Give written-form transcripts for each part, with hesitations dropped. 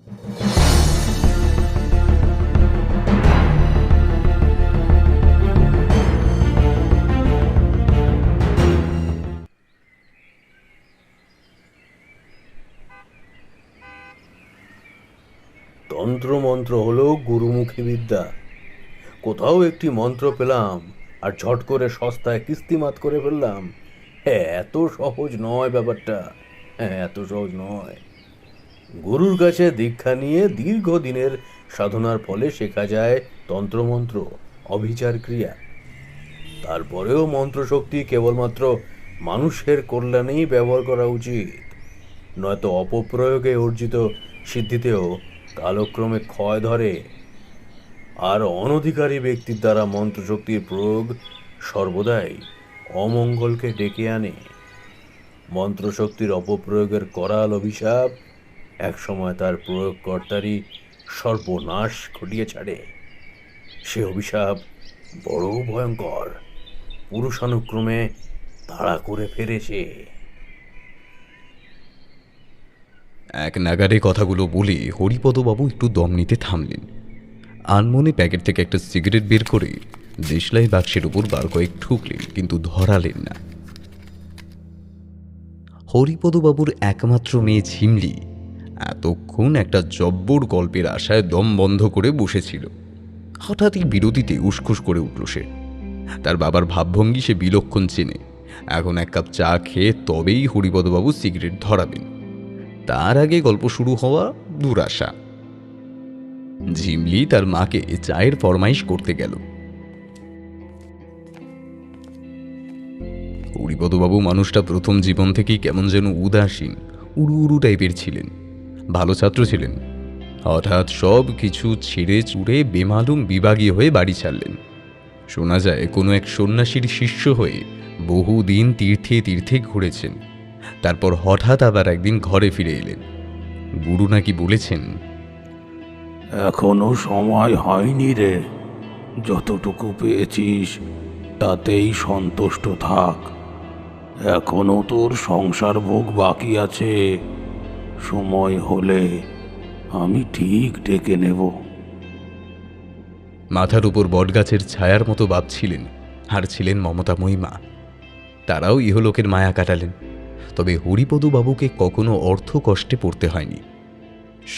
তন্ত্রমন্ত্র হলো গুরুমুখী বিদ্যা। কোথাও একটি মন্ত্র পেলাম আর ঝট করে সস্তায় কিস্তিমাত করে ফেললাম। হ্যাঁ, এত সহজ নয় ব্যাপারটা। হ্যাঁ, এত সহজ নয়। গুরুর কাছে দীক্ষা নিয়ে দীর্ঘদিনের সাধনার ফলে শেখা যায় তন্ত্রমন্ত্র, অভিচার ক্রিয়া। তারপরেও মন্ত্রশক্তি কেবলমাত্র মানুষের কল্যাণেই ব্যবহার করা উচিত, নয়তো অপপ্রয়োগে অর্জিত সিদ্ধিতেও কালক্রমে ক্ষয় ধরে। আর অনধিকারী ব্যক্তির দ্বারা মন্ত্রশক্তির প্রয়োগ সর্বদাই অমঙ্গলকে ডেকে আনে। মন্ত্রশক্তির অপপ্রয়োগের করাল অভিশাপ একসময় তার প্রয়োগকর্তারই সর্বনাশ ঘটিয়ে ছাড়ে। সে অভিশাপ বড় ভয়ঙ্কর, পুরুষানুক্রমে তাড়া করে ফেরে সে। এক নাগারে কথাগুলো বলে হরিপদবাবু একটু দম নিতে থামলেন। আনমনে প্যাকেট থেকে একটা সিগারেট বের করে দেশলাই বাক্সের উপর বার কয়েক ঠুকলেন, কিন্তু ধরালেন না। হরিপদবাবুর একমাত্র মেয়ে ঝিমলি এতক্ষণ একটা জব্বর গল্পের আশায় দম বন্ধ করে বসেছিল। হঠাৎই বিরতিতে উসখুস করে উঠল সে। তার বাবার ভাবভঙ্গি সে বিলক্ষণ চেনে। এখন এক কাপ চা খেয়ে তবেই হরিপদবাবু সিগারেট ধরাবেন, তার আগে গল্প শুরু হওয়া দুরাশা। ঝিমলি তার মাকে চায়ের ফরমাইশ করতে গেল। হরিপদবাবু মানুষটা প্রথম জীবন থেকেই কেমন যেন উদাসীন, উড়ু উড়ু টাইপের ছিলেন। ভালো ছাত্র ছিলেন। হঠাৎ সব কিছু ছেড়ে চুড়ে বেমালুম বিভাগীয় হয়ে বাড়ি ছাড়লেন। শোনা যায় কোনো এক সন্ন্যাসীর শিষ্য হয়ে বহুদিন তীর্থে তীর্থে ঘুরেছেন। তারপর হঠাৎ আবার একদিন ঘরে ফিরে এলেন। গুরু নাকি বলেছেন, এখনো সময় হয়নি রে, যতটুকু পেয়েছিস তাতেই সন্তুষ্ট থাক। এখনো তোর সংসার ভোগ বাকি আছে, সময় হলে আমি ঠিক ডেকে নেব। মাথার উপর বটগাছের ছায়ার মতো বাপ ছিলেন, আর ছিলেন মমতাময়ী মা। তারাও ইহলোকের মায়া কাটালেন। তবে হরিপদবাবুকে কখনো অর্থ কষ্টে পড়তে হয়নি।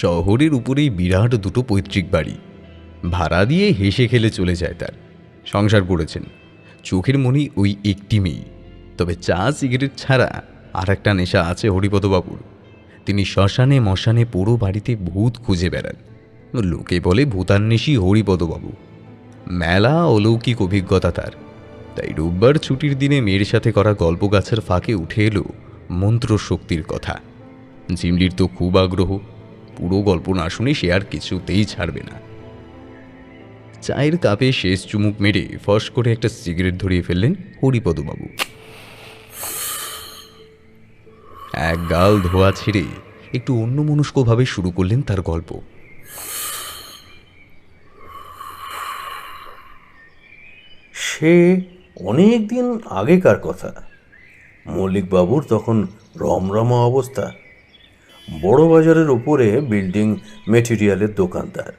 শহরের উপরেই বিরাট দুটো পৈতৃক বাড়ি, ভাড়া দিয়ে হেসে খেলে চলে যায় তার। সংসার করেছেন, চোখের মনি ওই একটি মেয়ে। তবে চা সিগারেট ছাড়া আর একটা নেশা আছে হরিপদবাবুর। তিনি শ্মশানে মশানে পুরো বাড়িতে ভূত খুঁজে বেড়ান। লোকে বলে ভূতান্বেষী হরিপদবাবু। মেলা অলৌকিক অভিজ্ঞতা তার। তাই রোববার ছুটির দিনে মেয়ের সাথে করা গল্প গাছের ফাঁকে উঠে এলো মন্ত্রশক্তির কথা। ঝিমলির তো খুব আগ্রহ। পুরো গল্প না শুনে সে আর কিছুতেই ছাড়বে না। চায়ের কাপে শেষ চুমুক মেরে ফস করে একটা সিগারেট ধরিয়ে ফেললেন হরিপদবাবু। এক গাল ধোয়া ছেড়ে একটু অন্যমনস্কভাবে শুরু করলেন তার গল্প। সে অনেক দিন আগেকার কথা। মল্লিকবাবুর তখন রমরমা অবস্থা। বড় বাজারের উপরে বিল্ডিং মেটেরিয়ালের দোকানদার।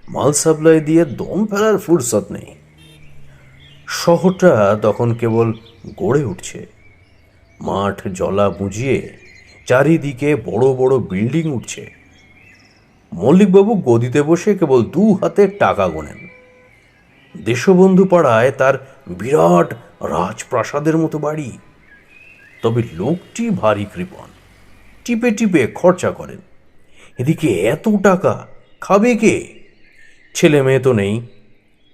মাল সাপ্লাই দিয়ে দম ফেলার ফুরসত নেই। শহরটা তখন কেবল গড়ে উঠছে। মাঠ জলা বুঝিয়ে চারিদিকে বড় বড় বিল্ডিং উঠছে। মল্লিকবাবু গদিতে বসে কেবল দু হাতে টাকা গোনেন। দেশবন্ধু পাড়ায় তার বিরাট রাজপ্রাসাদের মতো বাড়ি। তবে লোকটি ভারী কৃপণ, টিপে টিপে খরচা করেন। এদিকে এত টাকা খাবে কে? ছেলে মেয়ে তো নেই,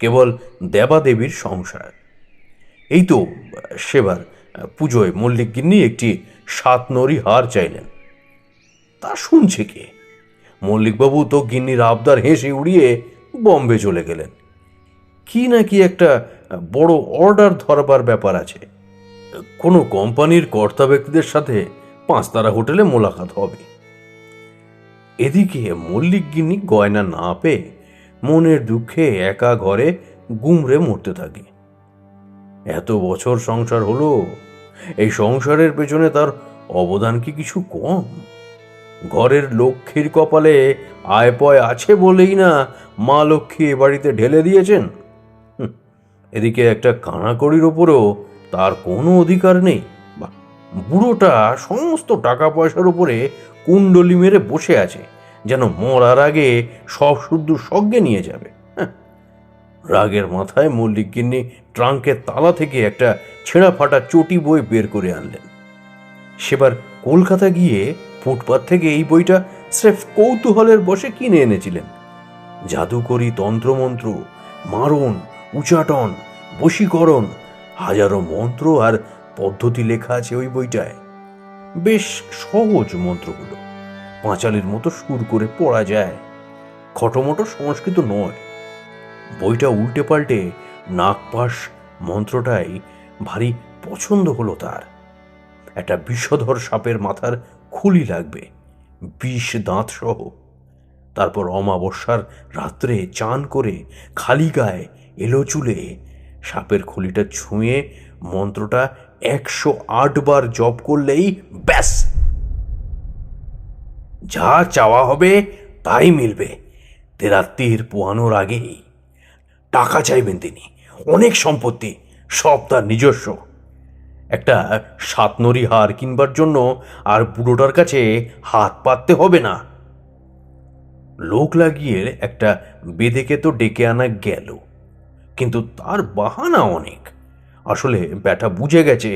কেবল দেবাদেবীর সংসার। এই তো সেবার পুজোয় মল্লিক গিন্নি একটি 7 নরি হার চাইলেন। তা শুনছে কে? মল্লিকবাবু তো গিন্নির আবদার হেসে উড়িয়ে বম্বে চলে গেলেন। কি নাকি একটা বড় অর্ডার ধরবার ব্যাপার আছে। কোনো কোম্পানির কর্তা ব্যক্তিদের সাথে 5 তারা হোটেলে মোলাকাত হবে। এদিকে মল্লিক গিন্নি গয়না না পেয়ে মনের দুঃখে একা ঘরে গুমরে মরতে থাকে। এত বছর সংসার হলো, এই সংসারের পেছনে তার অবদান কি কিছু কম? ঘরের লক্ষ্মীর কপালে আয় পয় আছে বলেই না মা লক্ষ্মী এ বাড়িতে ঢেলে দিয়েছেন। এদিকে একটা কানাকড়ির ওপরও তার কোনো অধিকার নেই। বাহ, বুড়োটা সমস্ত টাকা পয়সার উপরে কুণ্ডলি মেরে বসে আছে, যেন মরার আগে সব শুদ্ধ সজ্ঞে নিয়ে যাবে। রাগের মাথায় মল্লিক গিন্নি ট্রাঙ্কের তালা থেকে একটা ছেঁড়া ফাটা চটি বই বের করে আনলেন। সেবার কলকাতা গিয়ে ফুটপাত থেকে এই বইটা স্রেফ কৌতূহলের বশে কিনে এনেছিলেন। জাদুকরি তন্ত্রমন্ত্র, মারণ, উচাটন, বশীকরণ, হাজারো মন্ত্র আর পদ্ধতি লেখা আছে ওই বইটায়। বেশ সহজ মন্ত্রগুলো, পাঁচালির মতো সুর করে পড়া যায়, খটোমটো সংস্কৃত নয়। বইটা উল্টে পাল্টে নাগপাশ মন্ত্রটাই ভারী পছন্দ হলো তার। একটা বিষধর সাপের মাথার খুলি লাগবে, 20 দাঁত সহ। তারপর অমাবস্যার রাত্রে চান করে খালি গায়ে এলো চুলে সাপের খুলিটা ছুঁয়ে মন্ত্রটা 108 বার জপ করলেই ব্যাস, যা চাওয়া হবে তাই মিলবে। তেরাত্তির পোয়ানোর আগেই টাকা চাইবেন তিনি, অনেক সম্পত্তি, সব তার নিজস্ব। একটা সাতনরি হার কিনবার জন্য আর বুড়োটার কাছে হাত পাততে হবে না। লোক লাগিয়ে একটা বেদেকে তো ডেকে আনা গেল, কিন্তু তার বাহানা অনেক। আসলে ব্যাটা বুঝে গেছে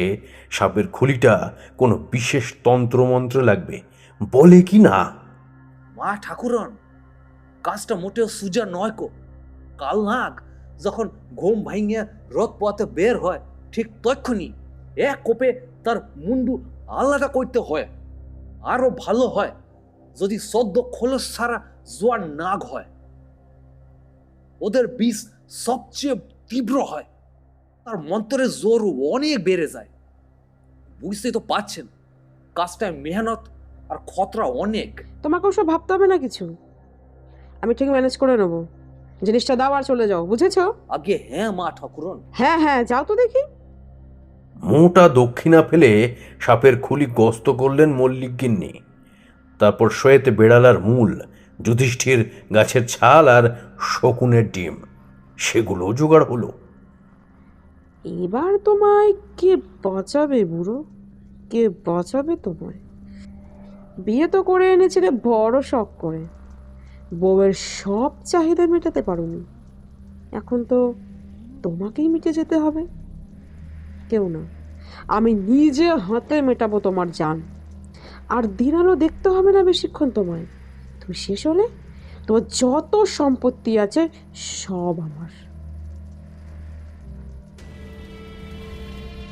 সাপের খুলিটা কোনো বিশেষ তন্ত্রমন্ত্রে লাগবে, বলে কি না। মা ঠাকুরন, কাজটা মোটেও সুজা নয় কো। কাল নাগ যখন ঘুম ভাঙিয়া রথ পথে বের হয়, ঠিক তক্ষুনি এক কোপে তার মুন্ডু আলাদা করতে হয়। আরো ভালো হয় যদি সদ্য খোলস ছাড়া জোয়ার নাগ হয়। ওদের বিষ সবচেয়ে তীব্র হয়, তার মন্ত্রের জোর অনেক বেড়ে যায়। বুঝতেই তো পাচ্ছেন, কাজটায় মেহনত আর খতরা অনেক। তোমাকে ওসব ভাবতে হবে না কিছু, আমি ঠিক ম্যানেজ করে নেবো। জিনিসটা দাও আর চলে যাও, বুঝেছো? আগে হ্যাঁ মা ঠাকুরন। হ্যাঁ হ্যাঁ, যাও তো দেখি। মোটা দক্ষিণা ফেলে সাপের খুলি গস্ত করলেন মল্লিক গিন্নি। তারপর শ্বেত বেড়ালার মূল, যুধিষ্ঠির গাছের ছাল আর শকুনের ডিম, সেগুলো জোগাড় হলো। এবার তোমায় কে বাঁচাবে বুড়ো, কে বাঁচাবে তোমায়? বিয়ে তো করে এনেছিলে বড় শখ করে, বউয়ের সব চাহিদা মেটাতে পারোনি। এখন তো তোমাকেই মিটে যেতে হবে। কেউ না, আমি নিজে হাতে মেটাবো তোমার জান। আর দিন আলো দেখতে হবে না বেশিক্ষণ তোমায়। তুমি শেষ হলে তোমার যত সম্পত্তি আছে সব আমার।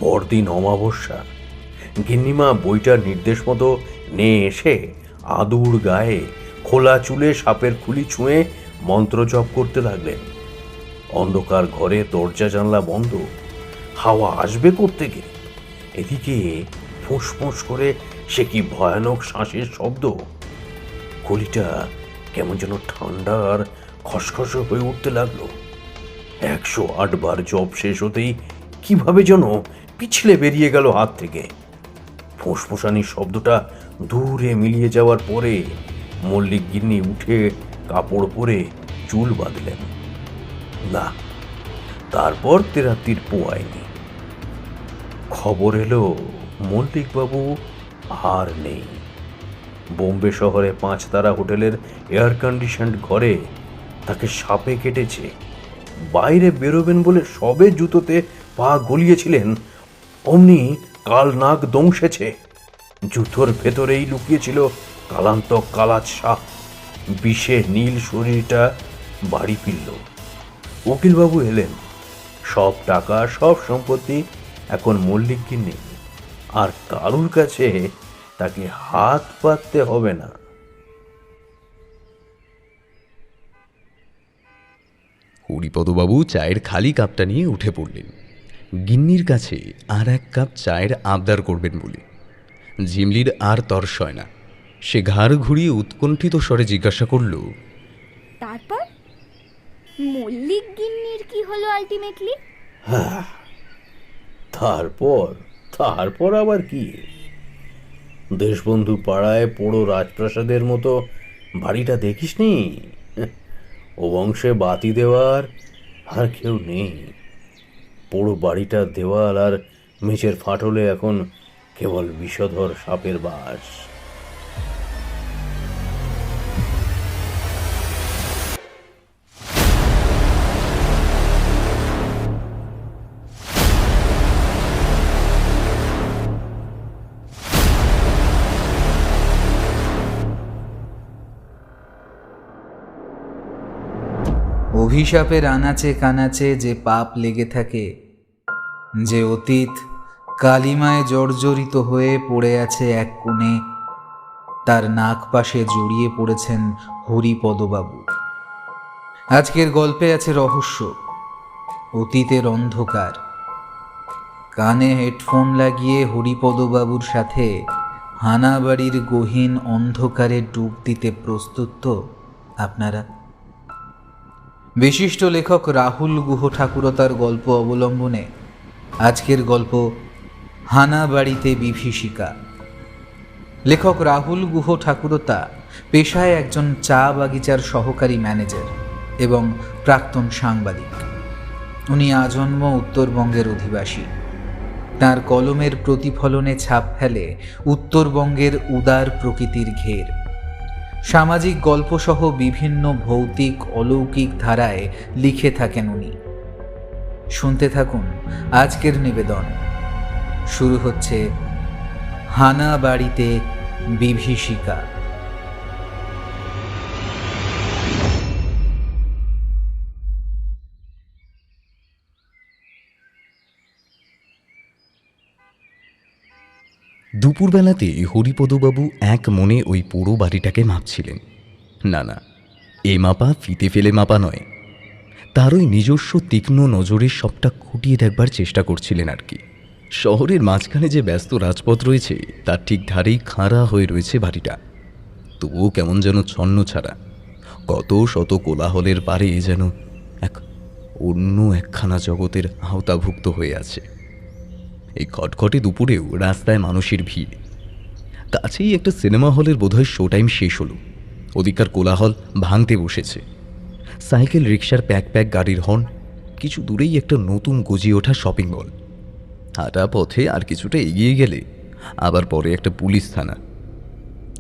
পরদিন অমাবস্যা। গিন্নিমা বইটার নির্দেশ মতো নিয়ে এসে আদুর গায়ে খোলা চুলে সাপের খুলি ছুঁয়ে মন্ত্র জপ করতে লাগলেন। অন্ধকার ঘরে দরজা জানলা বন্ধ, হাওয়া আসবে কোত্থেকে? এদিকে ফুঁসফুঁস করে সে কি ভয়ানক শ্বাসের শব্দ। খুলিটা কেমন যেন ঠান্ডা আর খসখস হয়ে উঠতে লাগলো। 108 বার জপ শেষ হতেই কিভাবে যেন পিছলে বেরিয়ে গেল হাত থেকে। ফুঁসফুসানির শব্দটা দূরে মিলিয়ে যাওয়ার পরে মল্লিক গিন্নি উঠে কাপড় পরে চুল বাঁধলেন। না, তারপর তেরাত্তির পোয়ায়নি। খবর এলো মল্লিকবাবু আর নেই। বোম্বে শহরে 5 তারা হোটেলের এয়ার কন্ডিশনড ঘরে তাকে সাপে কেটেছে। বাইরে বেরোবেন বলে সবে জুতোতে পা গলিয়েছিলেন, অমনি কাল নাগ দংশেছে। জুতোর ভেতরেই লুকিয়েছিল কালান্তক কালাজ সাপ। বিষে নীল শরীরটা বাড়ি ফিরল। উকিলবাবু এলেন। সব টাকা সব সম্পত্তি এখন মল্লিক গিন্নি, আর কারুর কাছে তাকে হাত পাততে হবে না। হরিপদবাবু চায়ের খালি কাপটা নিয়ে উঠে পড়লেন, গিন্নির কাছে আর 1 কাপ চায়ের আবদার করবেন বলে। ঝিমলির আর তর্স হয় না। সে ঘাড় ঘুরিয়ে উৎকণ্ঠিত স্বরে জিজ্ঞাসা করল, তারপর মল্লিক গিন্নির কি হলো আলটিমেটলি? তারপর তারপর আবার কি? দেশবন্ধু পাড়ায় পোড়ো রাজপ্রাসাদের মতো বাড়িটা দেখিসনি? ও বংশে বাতি দেওয়ার আর কেউ নেই। পোড়ো বাড়িটার দেওয়াল আর মেঝের ফাটলে এখন কেবল বিষধর সাপের বাস। অভিশাপের আনাচে কানাচে যে পাপ লেগে থাকে, যে অতীত কালিমায় জর্জরিত হয়ে পড়ে আছে এক কোণে, তার নাক পাশে জড়িয়ে পড়েছেন হরিপদবাবু। আজকের গল্পে আছে রহস্য, অতীতের অন্ধকার। কানে হেডফোন লাগিয়ে হরিপদবাবুর সাথে হানাবাড়ির গহীন অন্ধকারে ডুব দিতে প্রস্তুত তো আপনারা? বিশিষ্ট লেখক রাহুল গুহ ঠাকুরতার গল্প অবলম্বনে আজকের গল্প হানাবাড়িতে বিভীষিকা। লেখক রাহুল গুহ ঠাকুরতা পেশায় একজন চা বাগিচার সহকারী ম্যানেজার এবং প্রাক্তন সাংবাদিক। উনি আজন্ম উত্তরবঙ্গের অধিবাসী। তার কলমের প্রতিফলনে ছাপ ফেলে উত্তরবঙ্গের উদার প্রকৃতির ঘের। সামাজিক গল্পসহ বিভিন্ন ভৌতিক অলৌকিক ধারায় লিখে থাকেন উনি। শুনতে থাকুন আজকের নিবেদন। শুরু হচ্ছে হানাবাড়িতে বিভীষিকা। দুপুরবেলাতে হরিপদবাবু এক মনে ওই পুরো বাড়িটাকে মাপছিলেন। না না, এ মাপা ফিতে ফেলে মাপা নয়, তার ওই নিজস্ব তীক্ষ্ণ নজরে সবটা খুঁটিয়ে দেখবার চেষ্টা করছিলেন আর কি। শহরের মাঝখানে যে ব্যস্ত রাজপথ রয়েছে তার ঠিক ধারেই খাঁড়া হয়ে রয়েছে বাড়িটা। তবুও কেমন যেন ছন্ন ছাড়া, কত শত কোলাহলের পারে যেন এক অন্য একখানা জগতের আওতাভুক্ত হয়ে আছে। এই খটখটে দুপুরেও রাস্তায় মানুষের ভিড়। কাছেই একটা সিনেমা হলের বোধহয় শো টাইম শেষ হলো। ওদিককার কোলাহল ভাঙতে বসেছে। সাইকেল রিক্সার প্যাক প্যাক গাড়ির হর্ন, কিছু দূরেই একটা নতুন গজিয়ে ওঠা শপিং মল। হাঁটা পথে আর কিছুটা এগিয়ে গেলে আবার পরে একটা পুলিশ থানা।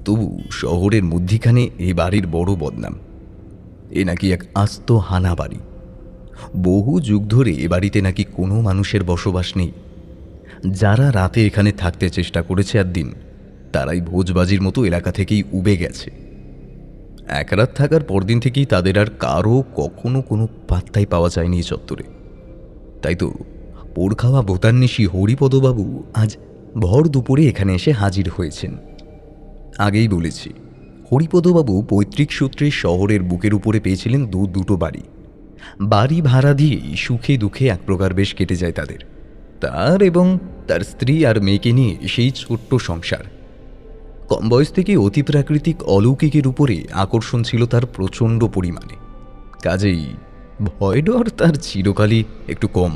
তবু শহরের মধ্যিখানে এই বাড়ির বড় বদনাম। এ নাকি এক আস্ত হানা বাড়ি। বহু যুগ ধরে এ বাড়িতে নাকি কোনো মানুষের বসবাস নেই। যারা রাতে এখানে থাকতে চেষ্টা করেছে আর দিন, তারাই ভোজবাজির মতো এলাকা থেকেই উবে গেছে। এক রাত থাকার পরদিন থেকেই তাদের আর কারো কখনো কোনো পাত্তাই পাওয়া যায়নি চত্বরে। তাই তো পোড় খাওয়া বোতান্নিশি হরিপদবাবু আজ ভর দুপুরে এখানে এসে হাজির হয়েছেন। আগেই বলেছি, হরিপদবাবু পৈতৃক সূত্রে শহরের বুকের উপরে পেয়েছিলেন দুটো বাড়ি। বাড়ি ভাড়া দিয়েই সুখে দুঃখে এক প্রকার বেশ কেটে যায় তাদের। তার এবং তার স্ত্রী আর মেয়েকে নিয়ে সেই ছোট্ট সংসার। কম বয়স থেকে অতি প্রাকৃতিক অলৌকিকের উপরে আকর্ষণ ছিল তার প্রচণ্ড পরিমাণে। কাজেই ভয় ডর তার চিরকালই একটু কম।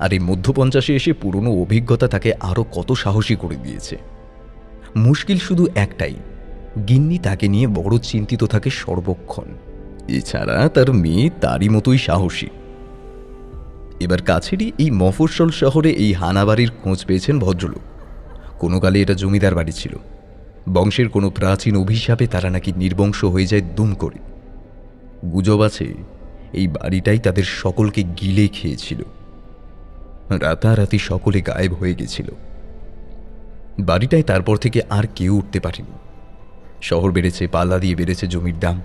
আর এই মধ্য 50-এ এসে পুরনো অভিজ্ঞতা তাকে আরও কত সাহসী করে দিয়েছে। মুশকিল শুধু একটাই, গিন্নি তাকে নিয়ে বড় চিন্তিত থাকে সর্বক্ষণ। এছাড়া তার মেয়ে তারই মতোই সাহসী। এবার কাছেরই এই মফস্বল শহরে এই হানাবাড়ির খোঁজ পেয়েছেন ভদ্রলোক। কোনো কালে এটা জমিদার বাড়ি ছিল। বংশের কোনো প্রাচীন অভিশাপে তারা নাকি নির্বংশ হয়ে যায় দুম করে। গুজব আছে এই বাড়িটাই তাদের সকলকে গিলে খেয়েছিল। রাতারাতি সকলে গায়েব হয়ে গেছিল। বাড়িটায় তারপর থেকে আর কেউ উঠতে পারেনি। শহর বেড়েছে, পাল্লা দিয়ে বেড়েছে জমির দাম।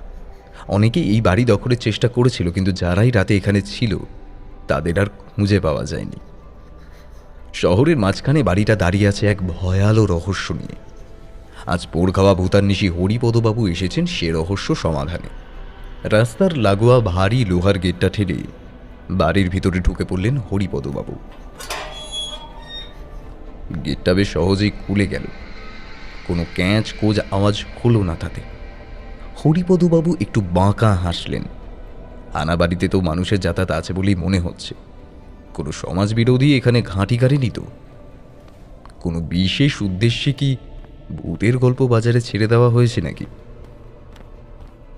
অনেকেই এই বাড়ি দখলের চেষ্টা করেছিল, কিন্তু যারাই রাতে এখানে ছিল তাদের আর খুঁজে পাওয়া যায়নি। শহরের মাঝখানে বাড়িটা দাঁড়িয়ে আছে এক ভয়ালো রহস্য নিয়ে। আজ পোড় খাওয়া ভূতান্নিশি হরিপদবাবু এসেছেন সে রহস্য সমাধানে। রাস্তার লাগোয়া ভারী লোহার গেটটা ঠেলে বাড়ির ভিতরে ঢুকে পড়লেন হরিপদবাবু। গেটটা বেশ সহজেই খুলে গেল। কোনো ক্যাঁচ কোজ আওয়াজ হলো না তাতে। হরিপদবাবু একটু বাঁকা হাসলেন। হানাবাড়িতে তো মানুষের যাতায়াত আছে বলেই মনে হচ্ছে। কোনো সমাজ বিরোধী এখানে ঘাঁটি গাড়েনি তো? কোনো বিশেষ উদ্দেশ্যে কি ভূতের গল্প বাজারে ছেড়ে দেওয়া হয়েছে নাকি?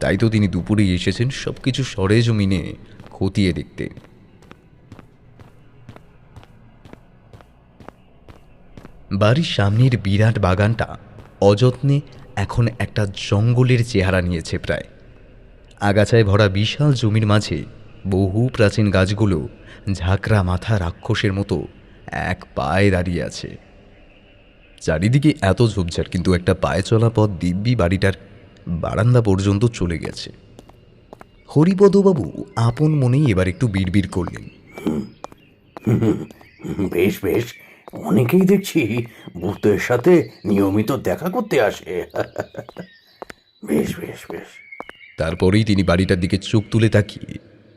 তাই তো তিনি দুপুরেই এসেছেন সবকিছু সরেজমিনে খতিয়ে দেখতে। বাড়ির সামনের বিরাট বাগানটা অযত্নে এখন একটা জঙ্গলের চেহারা নিয়েছে প্রায়। আগাছায় ভরা বিশাল জমির মাঝে বহু প্রাচীন গাছগুলো ঝাঁকড়া মাথা রাক্ষসের মতো এক পায়ে দাঁড়িয়ে আছে। চারিদিকে এত ঝোপঝাড়, কিন্তু একটা পায়ে চলা পথ দিব্যি বাড়িটার বারান্দা পর্যন্ত চলে গেছে। হরিপদবাবু আপন মনেই এবার একটু বিড়বিড় করলেন। বেশ বেশ, অনেকেই দেখছি ভূতের সাথে নিয়মিত দেখা করতে আসে। বেশ বেশ বেশ। তারপরেই তিনি বাড়িটার দিকে চোখ তুলে তাকিয়ে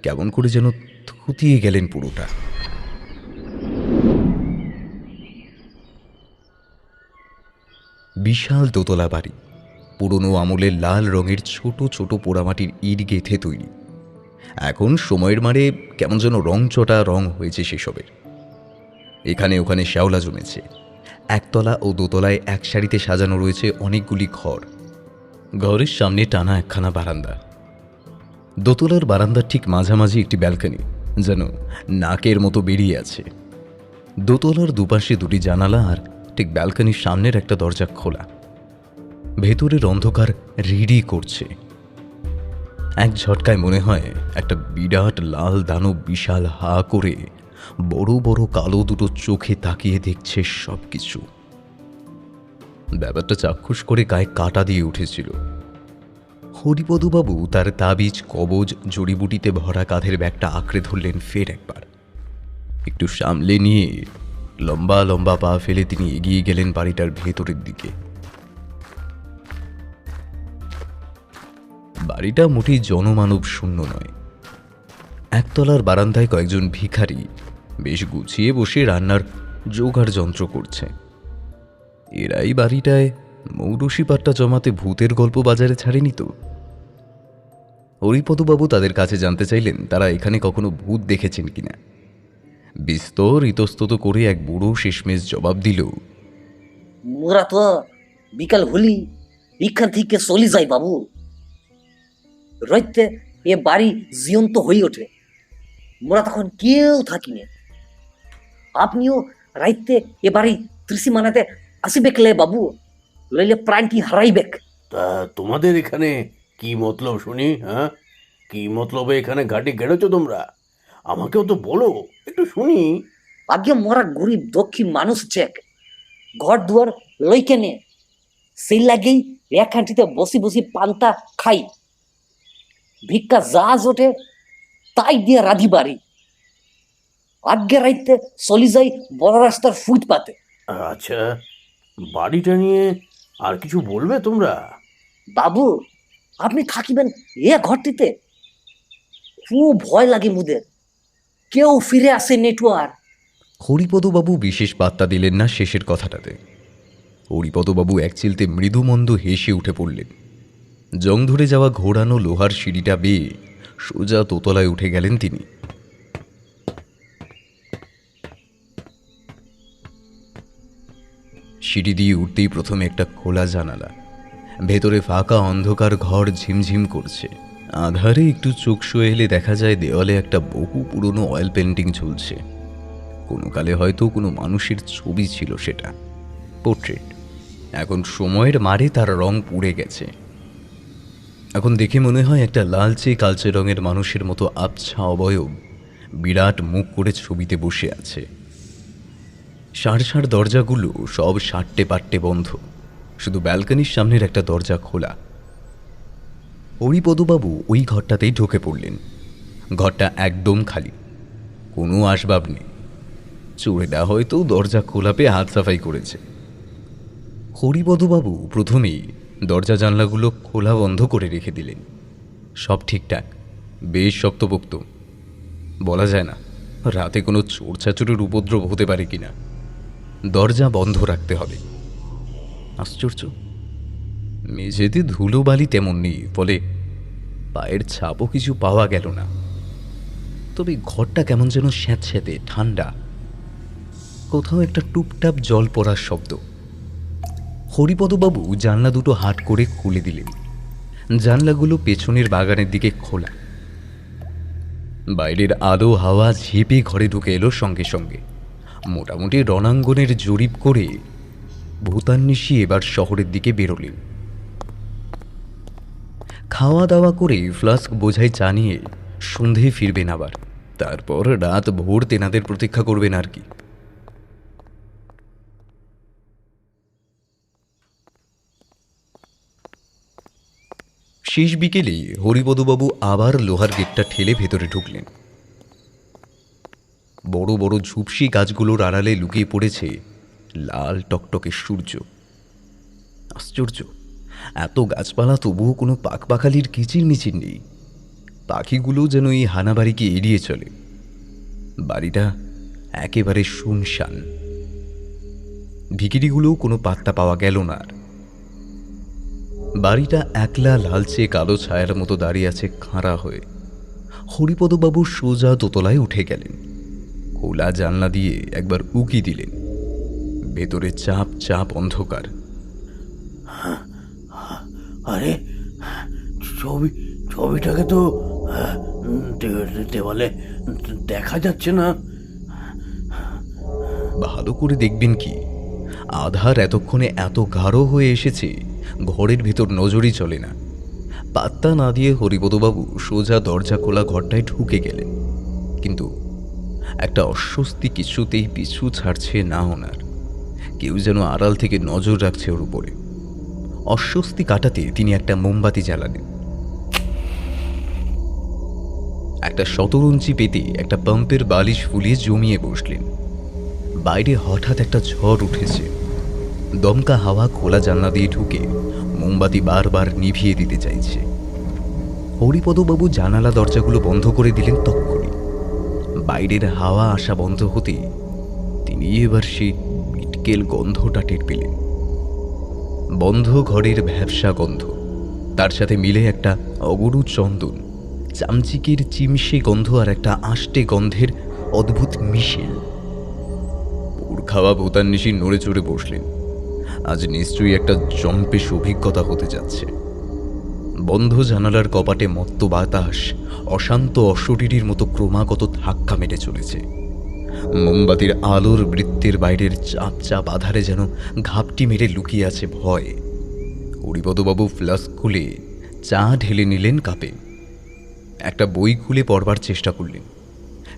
কেমন করে যেন থুতিয়ে গেলেন পুরোটা। বিশাল দোতলা বাড়ি, পুরনো আমলের লাল রঙের ছোট ছোট পোড়ামাটির ইট গেঁথে তৈরি। এখন সময়ের মারে কেমন যেন রংচটা রং হয়েছে সেসবের। এখানে ওখানে শ্যাওলা জমেছে। একতলা ও দোতলায় এক সারিতে সাজানো রয়েছে অনেকগুলি ঘর। ঘরের সামনে টানা একখানা বারান্দা। দোতলার বারান্দার ঠিক মাঝামাঝি একটি ব্যালকনি, যেন নাকের মতো বেরিয়ে আছে। দোতলার দুপাশে দুটি জানালা, আর ঠিক ব্যালকনির সামনের একটা দরজা খোলা। ভেতরের অন্ধকার রিডি করছে। এক ঝটকায় মনে হয় একটা বিরাট লাল দানব বিশাল হা করে বড় বড় কালো দুটো চোখে তাকিয়ে দেখছে সবকিছু। ব্যাপারটা চাক্ষুষ করে গায়ে কাটা দিয়ে উঠেছিল। হরিপদবাবু তার তাবিজ, কবজ, জড়িবুটিতে ভরা কাঁধের ব্যাগটা আঁকড়ে ধরলেন ফের একবার। একটু সামলে নিয়ে লম্বা লম্বা পা ফেলে তিনি এগিয়ে গেলেন বাড়িটার ভেতরের দিকে। বাড়িটা মোটেই জনমানব শূন্য নয়। একতলার বারান্দায় কয়েকজন ভিখারি বেশ গুছিয়ে বসে রান্নার জোগাড় যন্ত্র করছে। এরাই বাড়িটায় মৌরসি পাট্টা জমাতে ভূতের গল্প বাজারে ছাড়েনি তো? হরিপদবাবু তাদের কাছে জানতে চাইলেন তারা এখানে কখনো ভূত দেখেছেন কিনা। বিস্তর ইতস্তত করে এক বুড়ো শেষমেশ জবাব দিল, মোরা তো বিকাল হলি এখান থেকে চলে যাই বাবু। রাইতে এ বাড়ি জীবন্ত হয়ে ওঠে, মোরা তখন কেউ থাকি না। আপনিও রাইতে এ বাড়ি ত্রিসি মানাতে আসিবে কেলে বাবু, লইলে প্রাণটি হারাইবেক। তা তোমাদের এখানে কি মতলব শুনি? হ্যাঁ, কি মতলবে এখানে ঘাটে গেড়েছো তোমরা? আমাকেও তো বলো, একটু শুনি। আগে মোরা গরিব দক্ষিণ মানুষ চেক, ঘর দুয়ার লইকে নে, সেই লাগেই একখানটিতে বসি বসি পান্তা খাই। ভিক্ষা যা জোটে তাই দিয়ে রাধি বাড়ি। আগে রাইতে চলি যাই বড় রাস্তার ফুটপাতে। আচ্ছা, বাড়িটা নিয়ে আর কিছু বলবে তোমরা? বাবু, আপনি থাকিবেন এ ঘরটিতে? খুব ভয় লাগে মুদের, কেউ ফিরে আসে নেটওয়ার্ক। হরিপদবাবু বিশেষ পাত্তা দিলেন না শেষের কথাটাতে। হরিপদবাবু এক চিলতে মৃদুমন্দ হেসে উঠে পড়লেন। জং ধরে যাওয়া ঘোরানো লোহার সিঁড়িটা বেয়ে সোজা দোতলায় উঠে গেলেন তিনি। সিঁড়ি দিয়ে উঠতেই প্রথমে একটা খোলা জানালা। ভেতরে ফাঁকা অন্ধকার ঘর ঝিমঝিম করছে। আধারে একটু চোখ শুয়ে এলে দেখা যায় দেওয়ালে একটা বহু পুরনো অয়েল পেন্টিং ঝুলছে। কোনো কালে হয়তো কোনো মানুষের ছবি ছিল, সেটা পোর্ট্রেট। এখন সময়ের মারে তার রং পুড়ে গেছে। এখন দেখে মনে হয় একটা লালচে কালচে রঙের মানুষের মতো আবছা অবয়ব বিরাট মুখ করে ছবিতে বসে আছে। ষাঁড় দরজাগুলো সব সাট্টে পাট্টে বন্ধ, শুধু ব্যালকনির সামনের একটা দরজা খোলা। হরিপদবাবু ওই ঘরটাতেই ঢুকে পড়লেন। ঘরটা একদম খালি, কোনো আসবাব নেই। চোরেরা হয়তো দরজা খোলা পেয়ে হাত সাফাই করেছে। হরিপদবাবু প্রথমেই দরজা জানলাগুলো খোলা বন্ধ করে রেখে দিলেন। সব ঠিকঠাক, বেশ শক্তপোক্ত। বলা যায় না রাতে কোনো চোর চাচুরের উপদ্রব হতে পারে কিনা। দরজা বন্ধ রাখতে হবে। আশ্চর্য, মেঝেতে ধুলোবালি তেমন নেই, ফলে পায়ের ছাপও কিছু পাওয়া গেল না। তবে ঘরটা কেমন যেন স্যাঁতস্যাঁতে ঠান্ডা। কোথাও একটা টুপটাপ জল পড়ার শব্দ। হরিপদবাবু জানলা দুটো হাট করে খুলে দিলেন। জানলাগুলো পেছনের বাগানের দিকে খোলা। বাইরের আলো হাওয়া ঝেঁপে ঘরে ঢুকে এলো সঙ্গে সঙ্গে। মোটামুটি রণাঙ্গনের জরিপ করে ভূতান্বেষী এবার শহরের দিকে বেরোলেন। খাওয়া দাওয়া করে ফ্লাস্ক বোঝাই চা নিয়ে সন্ধে ফিরবেন আবার। তারপর রাত ভোর তেনাদের প্রতীক্ষা করবেন আর কি। শেষ বিকেলে হরিপদবাবু আবার লোহার গেটটা ঠেলে ভেতরে ঢুকলেন। বড় বড় ঝুপসি গাছগুলোর আড়ালে লুকিয়ে পড়েছে লাল টকটকে সূর্য। আশ্চর্য, এত গাছপালা তবুও কোনো পাখপাখালির কিচিরমিচির নেই। পাখিগুলো যেন এই হানাবাড়িকে এড়িয়ে চলে। বাড়িটা একেবারে শুনশান। ভিখিরিগুলোও কোনো পাত্তা পাওয়া গেল না আর। বাড়িটা একলা লালচে কালো ছায়ার মতো দাঁড়িয়ে আছে খাঁড়া হয়ে। হরিপদবাবু সোজা দোতলায় উঠে গেলেন। খোলা জানলা দিয়ে একবার উকি দিলেন। ভেতরে চাপ চাপ অন্ধকার। আরে ছবিটাকে তো দেওয়ালে দেখা যাচ্ছে না। ভালো করে দেখবেন কি, আধার এতক্ষণে এত গাঢ় হয়ে এসেছে ঘরের ভেতর নজরই চলে না। পাত্তা না দিয়ে হরিপদবাবু সোজা দরজা খোলা ঘরটায় ঢুকে গেলেন। কিন্তু একটা অস্বস্তি কিছুতেই পিছু ছাড়ছে না ওনার। কেউ যেন আড়াল থেকে নজর রাখছে ওর উপরে। অস্বস্তি কাটাতে তিনি একটা মোমবাতি জ্বালালেন। একটা শতরঞ্চি পেতে একটা পাম্পের বালিশ ফুলিয়ে জমিয়ে বসলেন। বাইরে হঠাৎ একটা ঝড় উঠেছে। দমকা হাওয়া খোলা জানলা দিয়ে ঢুকে মোমবাতি বারবার নিভিয়ে দিতে চাইছে। হরিপদবাবু জানালা দরজাগুলো বন্ধ করে দিলেন তক্ষুনি। বাইরের হাওয়া আসা বন্ধ হতেই তিনি এবার সেই পিটকেল গন্ধটা টের পেলেন। বন্ধ ঘরের ভ্যাবসা গন্ধ, তার সাথে মিলে একটা অগরু চন্দন, চামচিকের চিমসে গন্ধ আর একটা আষ্টে গন্ধের অদ্ভুত মিশেল। ওর খাওয়া ভূতান্বেষী নড়ে চড়ে বসলেন। আজ নিশ্চয়ই একটা জম্পেশ অভিজ্ঞতা হতে যাচ্ছে। বন্ধ জানালার কপাটে মত্ত বাতাস অশান্ত অশরীরীর মতো ক্রমাগত ধাক্কা মেরে চলেছে। মোমবাতির আলোর বৃত্তের বাইরের চাপ চাপ আধারে যেন ঘাপটি মেরে লুকিয়ে আছে ভয়। হরিপদবাবু ফ্লাস্ক খুলে চা ঢেলে নিলেন কাপে। একটা বই খুলে পড়বার চেষ্টা করলেন।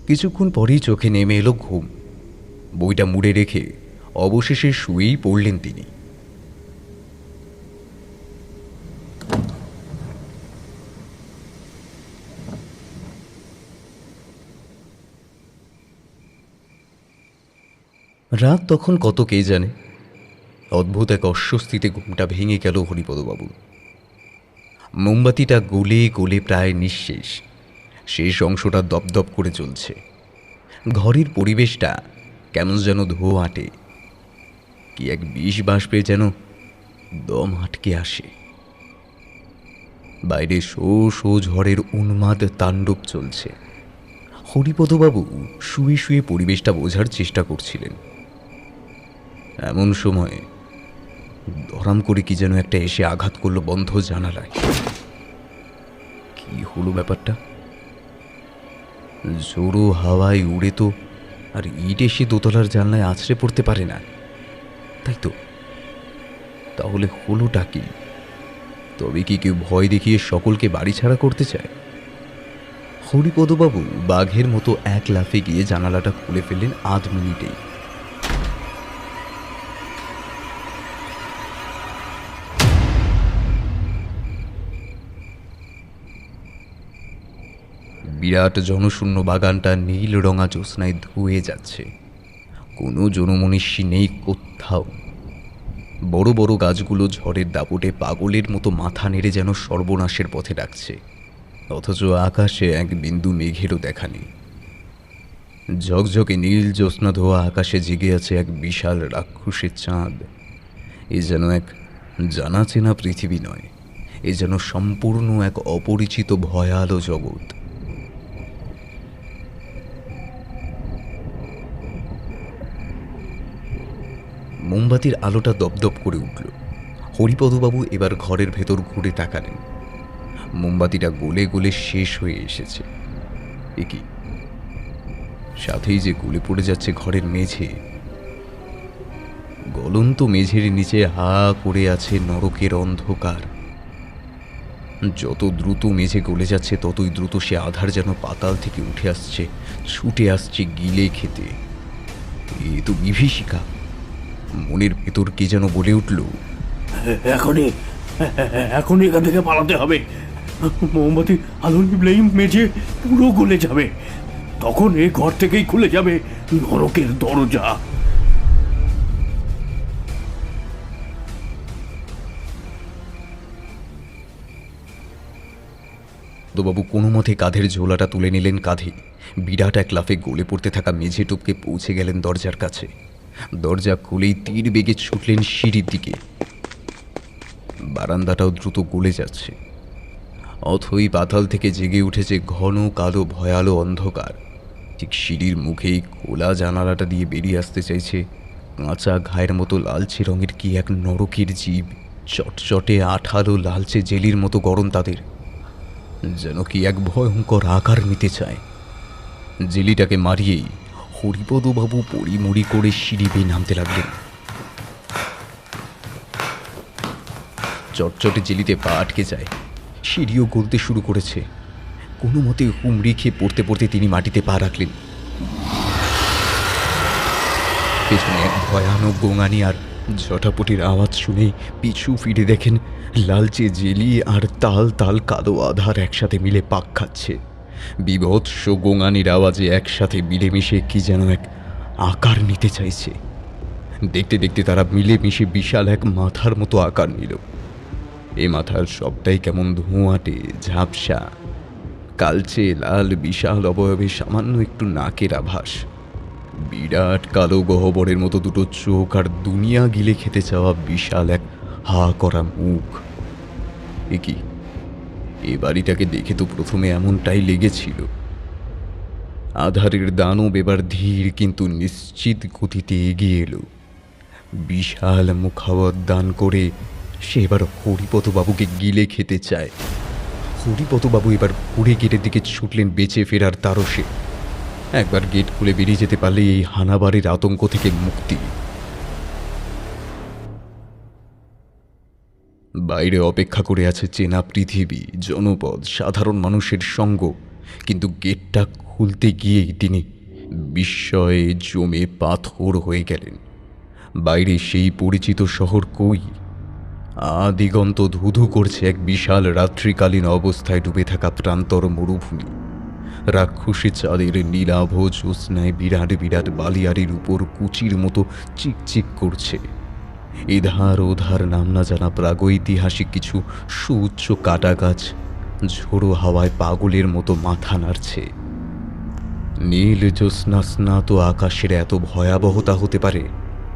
কিছুক্ষণ পরেই চোখে নেমে এলো ঘুম। বইটা মুড়ে রেখে অবশেষে শুয়েই পড়লেন তিনি। রাত তখন কত কে জানে। অদ্ভুত এক অস্বস্তিতে ঘুমটা ভেঙে গেল হরিপদবাবুর। মোমবাতিটা গলে গলে প্রায় নিঃশেষ। শেষ অংশটা দপদপ করে চলছে। ঘরের পরিবেশটা কেমন যেন ধোঁয়াটে। কি এক বিষ বাষ্পে যেন দম আটকে আসে। বাইরে শো শো ঝড়ের উন্মাদ তাণ্ডব চলছে। হরিপদবাবু শুয়ে শুয়ে পরিবেশটা বোঝার চেষ্টা করছিলেন। এমন সময় ধরাম করে কি যেন একটা এসে আঘাত করলো বন্ধ জানালায়। কি হলো ব্যাপারটা? জোরো হাওয়ায় উড়ে তো আর ইট এসে দোতলার জানলায় আছড়ে পড়তে পারে না, তাই তো? তাহলে হলোটা কি? তবে কি কেউ ভয় দেখিয়ে সকলকে বাড়ি ছাড়া করতে চায়? হরিপদবাবু বাঘের মতো এক লাফে গিয়ে জানালাটা খুলে ফেললেন আধ মিনিটেই। বিরাট জনশূন্য বাগানটা নীল রঙা জ্যোৎস্নায় ধুয়ে যাচ্ছে। কোনো জনমনীষী নেই কোথাও। বড় বড় গাছগুলো ঝড়ের দাপটে পাগলের মতো মাথা নেড়ে যেন সর্বনাশের পথে ডাকছে। অথচ আকাশে এক বিন্দু মেঘেরও দেখা নেই। ঝকঝকে নীল জ্যোৎস্না ধোয়া আকাশে জেগে আছে এক বিশাল রাক্ষসের চাঁদ। এ যেন এক জানা চেনা পৃথিবী নয়, এ যেন সম্পূর্ণ এক অপরিচিত ভয়ালো জগৎ। মোমবাতির আলোটা দপদপ করে উঠল। হরিপদবাবু এবার ঘরের ভেতর ঘুরে তাকালেন। মোমবাতিটা গলে গলে শেষ হয়ে এসেছে। এ কি, সাথেই যে গলে পড়ে যাচ্ছে ঘরের মেঝে। গলন্ত মেঝের নিচে হা করে আছে নরকের অন্ধকার। যত দ্রুত মেঝে গলে যাচ্ছে ততই দ্রুত সে আধার যেন পাতাল থেকে উঠে আসছে, ছুটে আসছে গিলে খেতে। এ তো বিভীষিকা। মনের ভেতর কে যেন বলে উঠল, এখনই এখনই এখান থেকে পালাতে হবে। মোমবাতি আলো নিভলেই মেঝে পুরো গলে যাবে, তখন এই ঘর থেকেই খুলে যাবে নরকের দরজা। বাবু কোনো মতে কাঁধের ঝোলাটা তুলে নিলেন কাঁধে। বিরাট এক লাফে গলে পড়তে থাকা মেঝে টপকে পৌঁছে গেলেন দরজার কাছে। দরজা খুলেই তীর বেগে ছুটলেন সিঁড়ির দিকে। বারান্দাটাও দ্রুত গলে যাচ্ছে। অথই পাতাল থেকে জেগে উঠেছে ঘন কালো ভয়ালো অন্ধকার। ঠিক সিঁড়ির মুখেই খোলা জানালাটা দিয়ে বেরিয়ে আসতে চাইছে কাঁচা ঘায়ের মতো লালচে রঙের কি এক নরকের জীব। চটচটে আঠালো লালচে জেলির মতো গরম তাদের, যেন কি এক ভয়ঙ্কর আকার নিতে চায়। জেলিটাকে মারিয়েই হরিপদবাবু পড়িমড়ি করে সিঁড়ি বেয়ে নামতে লাগলেন। চটচটে জেলিতে পা আটকে যায়, সিঁড়িও গলতে শুরু করেছে। কোনো মতে হুমড়ি খেয়ে পড়তে পড়তে তিনি মাটিতে পা রাখলেন। পেছনে এক ভয়ানক গোঙানি আর ঝটাপটির আওয়াজ শুনে পিছু ফিরে দেখেন লালচে জেলি আর তাল তাল কালো আধার একসাথে মিলে পাক খাচ্ছে। বিভৎস গোঙানির আওয়াজে একসাথে মিলেমিশে কি যেন এক আকার নিতে চাইছে। দেখতে দেখতে তারা মিলেমিশে বিশাল এক মাথার মতো আকার নিল। এ মাথার সবটাই কেমন ধোঁয়াটে, ঝাপসা, কালচে লাল, বিশাল অবয়বে সামান্য একটু নাকের আভাস, বিরাট কালো গহ্বরের মতো দুটো চোখ আর দুনিয়া গিলে খেতে চাওয়া বিশাল এক হা করা মুখ। এ কি, এ বাড়িটাকে দেখে তো প্রথমে এমনটাই লেগেছিল। আধারের দানব এবার ধীর কিন্তু নিশ্চিত গতিতে এগিয়ে এলো। বিশাল মুখাবত দান করে সে এবার হরিপদবাবুকে গিলে খেতে চায়। হরিপদবাবু এবার ঘুরে গেটের দিকে ছুটলেন বেঁচে ফেরার তারসে। একবার গেট খুলে বেরিয়ে যেতে পারলে এই হানাবাড়ির আতঙ্ক থেকে মুক্তি। বাইরে অপেক্ষা করে আছে চেনা পৃথিবী, জনপদ, সাধারণ মানুষের সঙ্গ। কিন্তু গেটটা খুলতে গিয়েই তিনি বিস্ময়ে জমে পাথর হয়ে গেলেন। বাইরে সেই পরিচিত শহর কই? দিগন্ত ধুধু করছে এক বিশাল রাত্রিকালীন অবস্থায় ডুবে থাকা প্রান্তর মরুভূমি। রাক্ষসী চাঁদের নীলাভ জ্যোৎস্নায় বিরাট বিরাট বালিয়ারির উপর কুচির মতো চিকচিক করছে। এধার ওধার নাম না জানা প্রাগৈতিহাসিক কিছু সুউচ্চ কাটা গাছ ঝোড়ো হাওয়ায় পাগলের মতো মাথা নাড়ছে। নীল জ্যোৎস্না স্নাত আকাশের এত ভয়াবহতা হতে পারে?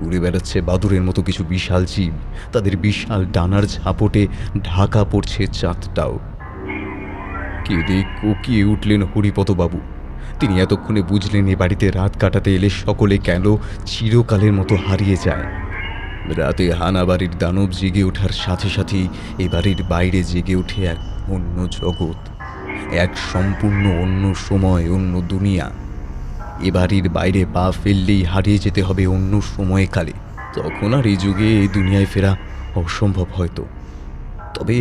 উড়ে বেড়াচ্ছে বাদুরের মতো কিছু বিশাল জীব, তাদের বিশাল ডানার ঝাপটে ঢাকা পড়ছে চাঁদটাও। কেঁদে কোকিয়ে উঠলেন হরিপদবাবু। তিনি এতক্ষণে বুঝলেন এ বাড়িতে রাত কাটাতে এলে সকলে কেন চিরকালের মতো হারিয়ে যায়। রাতে হানাবাড়ির দানব জেগে ওঠার সাথে সাথেই এ বাড়ির বাইরে জেগে ওঠে এক অন্য জগৎ, এক সম্পূর্ণ অন্য সময়, অন্য দুনিয়া। এ বাড়ির বাইরে পা ফেললেই হারিয়ে যেতে হবে অন্য সময়কালে। তখন আর এই যুগে এই দুনিয়ায় ফেরা অসম্ভব হয়তো। তবে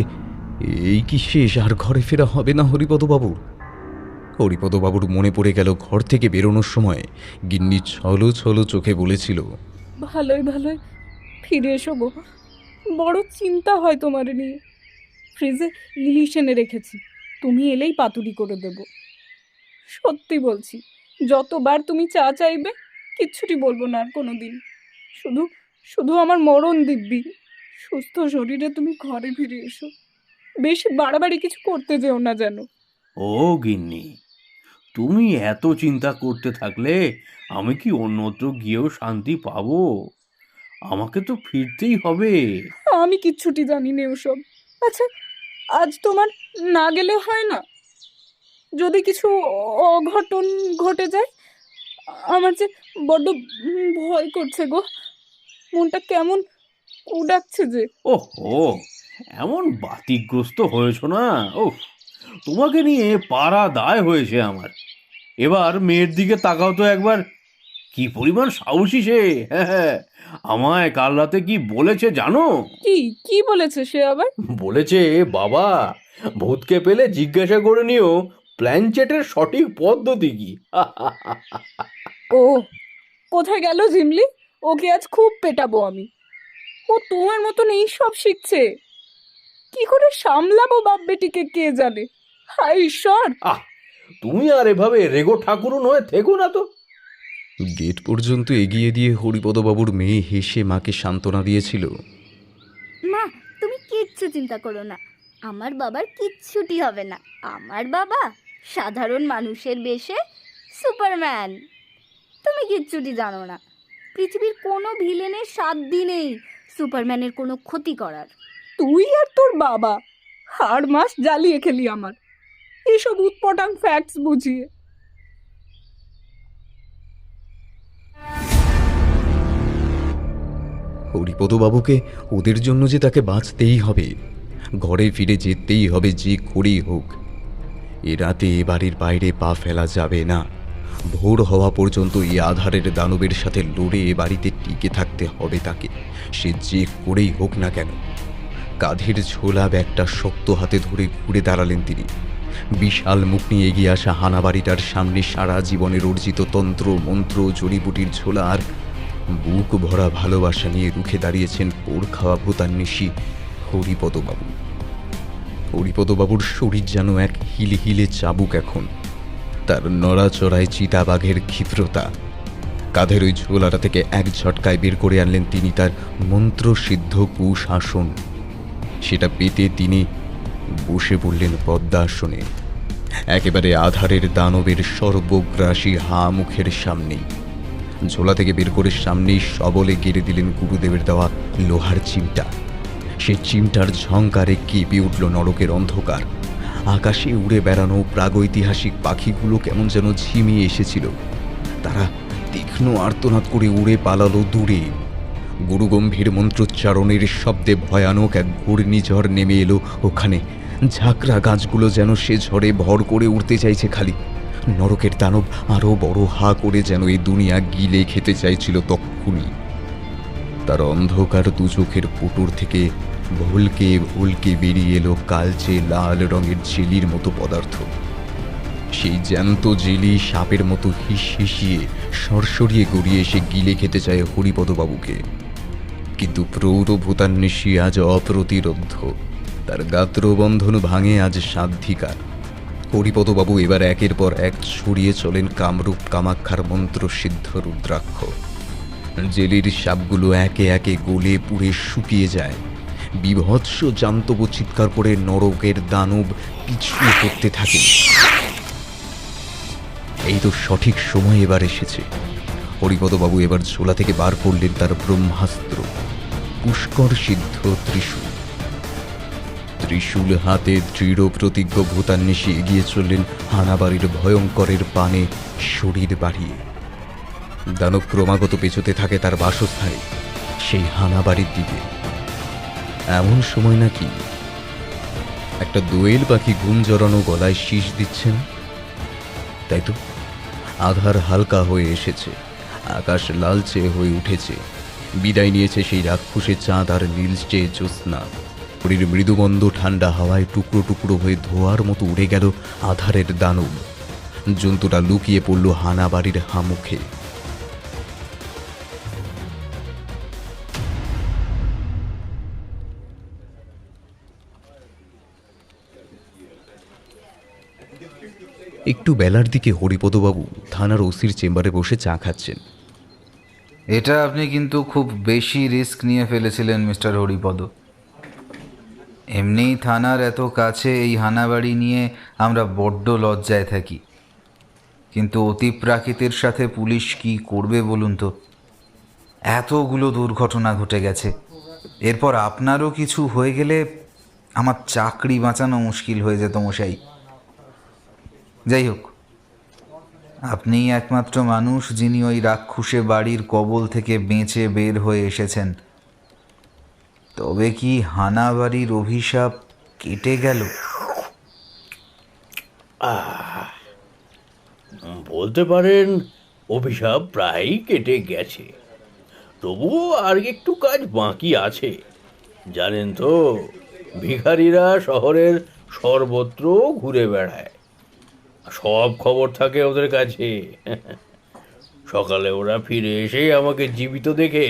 এই কি শেষ? আর ঘরে ফেরা হবে না হরিপদবাবুর? হরিপদবাবুর মনে পড়ে গেল ঘর থেকে বেরোনোর সময় গিন্নি ছলো ছলো চোখে বলেছিল, ভালোই ভালোই ফিরে এসো গো, বড় চিন্তা হয় তোমার নিয়ে। ফ্রিজে ইলিশ এনে রেখেছি, তুমি এলেই পাতুরি করে দেব। সত্যি বলছি, যতবার তুমি চা চাইবে কিচ্ছুটি বলবো না আর কোনো দিন। শুধু শুধু আমার মরণ দিব্যি, সুস্থ শরীরে তুমি ঘরে ফিরে এসো। বেশি বাড়াবাড়ি কিছু করতে যেও না যেন। ও গিন্নি, তুমি এত চিন্তা করতে থাকলে আমি কি অন্যত্র গিয়েও শান্তি পাবো? আমাকে তো ফিরতেই হবে। আমি কিচ্ছুটি জানি না ওসব। আচ্ছা, আজ তোমার না গেলে হয় না? যদি কিছু অঘটন ঘটে যায়, আমার যে বড্ড ভয় করছে গো। মনটা কেমন কুড়াচ্ছে যে। ওহো, এমন বাতিগ্রস্ত হয়েছ না? ওহ, তোমাকে নিয়ে পাড়া দায় হয়েছে আমার। এবার মেয়ের দিকে তাকাও তো একবার, কি পরিমাণ সাহসী সে! হ্যাঁ হ্যাঁ, আমায় কাল রাতে কি বলেছে জানো? কি কি বলেছে সে আবার? বলেছে, বাবা, ভূতকে পেলে জিজ্ঞাসা করে নিও প্ল্যানচেটের সঠিক পদ্ধতি কি। ও কোথায় গেল ঝিমলি? ওকে আজ খুব পেটাবো আমি। ও তোমার মতন এই সব শিখছে। কি করে সামলাবো বাপ বেটিকে কে জানে। হায় ঈশ্বর! আহ, তুমি আর এভাবে রেগো ঠাকুরুন হয়ে থেকো না তো। গেট পর্যন্ত এগিয়ে দিয়ে হরিপদবাবুর মেয়ে হেসে মাকে সান্ত্বনা দিয়েছিল। মা, তুমি কিচ্ছু চিন্তা করো না, আমার বাবার কিচ্ছুটি হবে না। আমার বাবা সাধারণ মানুষের বেশে সুপারম্যান। তুমি কিচ্ছুটি জানো না, পৃথিবীর কোনো ভিলেনের সাধ্যই নেই সুপারম্যানের কোনো ক্ষতি করার। তুই আর তোর বাবা হাড় মাস জ্বালিয়ে খেলি আমার এসব উৎপটাং ফ্যাক্টস বুঝিয়ে। হরিপদবাবুকে ওদের জন্য যে তাকে বাঁচতেই হবে, ঘরে ফিরে যেতেই হবে যে করেই হোক। এ রাতে এ বাড়ির বাইরে পা ফেলা যাবে না। ভোর হওয়া পর্যন্ত এই আধারের দানবের সাথে লড়ে এ বাড়িতে টিকে থাকতে হবে তাকে, সে যে করেই হোক না কেন। কাঁধের ঝোলা ব্যাগটা শক্ত হাতে ধরে ঘুরে দাঁড়ালেন তিনি। বিশাল মুখ নিয়ে এগিয়ে আসা হানাবাড়িটার সামনে সারা জীবনের অর্জিত তন্ত্র মন্ত্র জড়িবুটির ঝোলা আর বুক ভরা ভালোবাসা নিয়ে রুখে দাঁড়িয়েছেন পোড় খাওয়া ভূতান্বেষী হরিপদবাবু। হরিপদবাবুর শরীর যেন এক হিলে হিলে চাবুক এখন। তার নড়াচড়ায় চিতাবাঘের ক্ষিপ্রতা। কাঁধের ওই ঝোলাটা থেকে এক ঝটকায় বের করে আনলেন তিনি তার মন্ত্রসিদ্ধ কুশাসন। সেটা পেতে তিনি বসে পড়লেন পদ্মাসনে, একেবারে আধারের দানবের সর্বগ্রাসী হা মুখের সামনেই। ঝোলা থেকে বের করে সামনেই সবলে গেড়ে দিলেন গুরুদেবের দেওয়া লোহার চিমটা। সেই চিমটার ঝংকারে কেঁপে উঠল নরকের অন্ধকার। আকাশে উড়ে বেড়ানো প্রাগৈতিহাসিক পাখিগুলো কেমন যেন ঝিমিয়ে এসেছিল। তারা তীক্ষ্ণ আর্তনাদ করে উড়ে পালালো দূরে। গুরুগম্ভীর মন্ত্রোচ্চারণের শব্দে ভয়ানক এক ঘূর্ণিঝড় নেমে এলো ওখানে। ঝাঁকড়া গাছগুলো যেন সে ঝড়ে ভর করে উড়তে চাইছে খালি। নরকের দানব আরও বড় হা করে যেন এই দুনিয়া গিলে খেতে চাইছিল তক্ষুনি। তার অন্ধকার দু চোখের পুটুর থেকে ভুলকে ভুলকে বেরিয়ে এলো কালচে লাল রঙের জেলির মতো পদার্থ। সেই জ্যান্ত জেলি সাপের মতো হিস হিসিয়ে সরসরিয়ে গড়িয়ে এসে গিলে খেতে চায় হরিপদবাবুকে। কিন্তু প্রৌঢ় ভূতান্বেষী আজ অপ্রতিরোধ্য। তার গাত্রবন্ধন ভাঙে আজ সাধ্বিকার। হরিপদবাবু এবার একের পর এক ছড়িয়ে চলেন কামরূপ কামাক্ষার মন্ত্রসিদ্ধ রুদ্রাক্ষ। জেলির সাপগুলো একে একে গলে পুড়ে শুকিয়ে যায়। বিভৎস জান্তব চিৎকার করে নরকের দানব পিছু করতে থাকে। এই তো সঠিক সময় এবার এসেছে। হরিপদবাবু এবার ঝোলা থেকে বার করলেন তার ব্রহ্মাস্ত্র, পুষ্কর সিদ্ধ ত্রিশূল। ত্রিশূল হাতে দৃঢ় প্রতিজ্ঞ ভূতান্বেষী এগিয়ে চললেন হানাবাড়ির ভয়ঙ্করের পানে শরীর বাড়িয়ে। দানব ক্রমাগত পেছোতে থাকে তার বাসস্থানে, সেই হানাবাড়ির দিকে। এমন সময় নাকি একটা দোয়েল পাখি ঘুম জড়ানো গলায় শীষ দিচ্ছেন। তাই তো, আধার হালকা হয়ে এসেছে, আকাশ লালচে হয়ে উঠেছে। বিদায় নিয়েছে সেই রাক্ষসের চাঁদ আর নীলচে জ্যোৎস্না। শরীর মৃদুগন্ধ ঠান্ডা হাওয়ায় টুকরো টুকরো হয়ে ধোয়ার মতো উড়ে গেল আধারের দানব। জন্তুটা লুকিয়ে পড়ল হানাবাড়ির হামুখে। একটু বেলার দিকে হরিপদবাবু থানার ওসির চেম্বারে বসে চা খাচ্ছেন। এটা আপনি কিন্তু খুব বেশি রিস্ক নিয়ে ফেলেছিলেন মিস্টার হরিপদ। এমনিই থানার এত কাছে এই হানাবাড়ি নিয়ে আমরা বড্ড লজ্জায় থাকি, কিন্তু অতিপ্রাকৃতের সাথে পুলিশ কি করবে বলুন তো? এতগুলো দুর্ঘটনা ঘটে গেছে, এরপর আপনারও কিছু হয়ে গেলে আমার চাকরি বাঁচানো মুশকিল হয়ে যেত মশাই। যাই হোক, আপনিই একমাত্র মানুষ যিনি ওই রাক্ষসে বাড়ির কবল থেকে বেঁচে বের হয়ে এসেছেন। তবে কি হানাবাড়ির অভিশাপ কেটে গেল? বলতে পারেন অভিশাপ প্রায়ই কেটে গেছে, তবুও আর একটু কাজ বাকি আছে। জানেন তো, ভিখারিরা শহরের সর্বত্র ঘুরে বেড়ায়, সব খবর থাকে ওদের কাছে। সকালে ওরা ফিরে এসে আমাকে জীবিত দেখে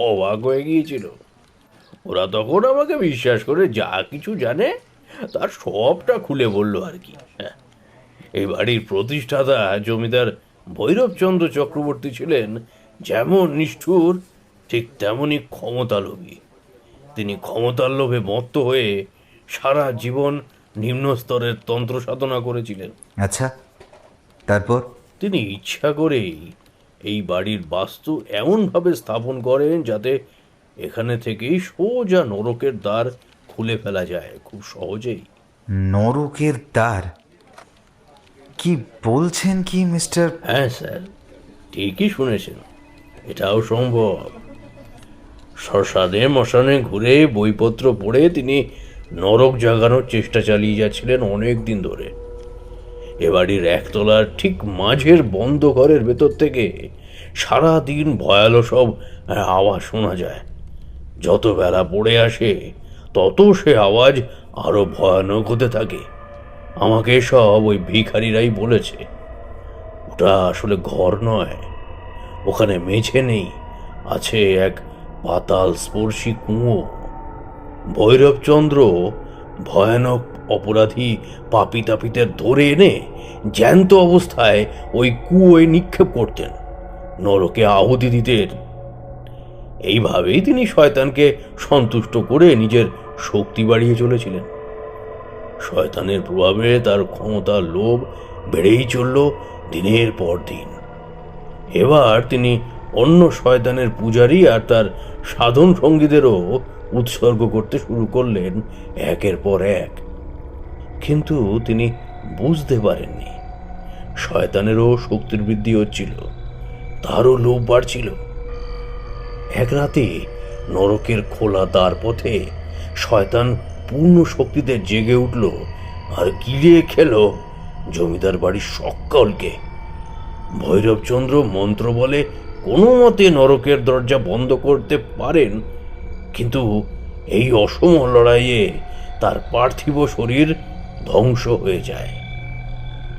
অবাক হয়ে গিয়েছিল। ওরা তখন আমাকে বিশ্বাস করে যা কিছু জানে তার সবটা খুলে বলল আর কি। এই বাড়ির প্রতিষ্ঠাতা জমিদার ভৈরবচন্দ্র চক্রবর্তী ছিলেন যেমন নিষ্ঠুর, ঠিক তেমনই ক্ষমতালোভী। তিনি ক্ষমতার লোভে মত্ত হয়ে সারা জীবন নিম্ন স্তরের তন্ত্র সাধনা করেছিলেন। আচ্ছা, তারপর? তিনি ইচ্ছা করেই এই বাড়ির বাস্তু এমনভাবে স্থাপন করেন যাতে এখানে থেকেই সোজা নরকের দ্বার খুলে ফেলা যায় খুব সহজেই। নরকের দ্বার? কি বলছেন কি মিস্টার? হ্যাঁ স্যার, ঠিকই শুনেছেন, এটাও সম্ভব। শ্মশানে মশানে ঘুরে বইপত্র পড়ে তিনি নরক জাগানোর চেষ্টা চালিয়ে যাচ্ছিলেন অনেক দিন ধরে। এ বাড়ির একতলার ঠিক মাঝের বন্ধ ঘরের ভেতর থেকে সারা দিন ভয়ালো সব আওয়াজ শোনা যায়। যত বেলা পড়ে আসে তত সে আওয়াজ আরো ভয়ানক হতে থাকে। আমাকে সব ওই ভিখারিরাই বলেছে। ওটা আসলে ঘর নয়, ওখানে মেঝে নেই, আছে এক পাতাল স্পর্শী কুঁয়ো। ভৈরবচন্দ্র ভয়ানক অপরাধী পাপী তাপিদের ধরে এনে জ্যান্ত অবস্থায় ওই কুয়োয় নিক্ষেপ করতেন, নরকে আহুতি দিতেন। এইভাবেই তিনি শয়তানকে সন্তুষ্ট করে নিজের শক্তি বাড়িয়ে চলেছিলেন। শয়তানের প্রভাবে তার ক্ষমতার লোভ বেড়েই চলল দিনের পর দিন। এবার তিনি অন্য শয়তানের পূজারী আর তার সাধন সঙ্গীদেরও উৎসর্গ করতে শুরু করলেন একের পর এক। কিন্তু তিনি বুঝতে পারেননি শয়তানেরও শক্তির বৃদ্ধি হচ্ছিল, তারও লোভ বাড়ছিল। এক রাতে নরকের খোলা দ্বার পথে শয়তান পূর্ণ শক্তিতে জেগে উঠল আর গিলিয়ে খেল জমিদার বাড়ির সকলকে। ভৈরবচন্দ্র মন্ত্র বলে কোনো মতে নরকের দরজা বন্ধ করতে পারেন, কিন্তু এই অসম লড়াইয়ে তার পার্থিব শরীর ধ্বংস হয়ে যায়।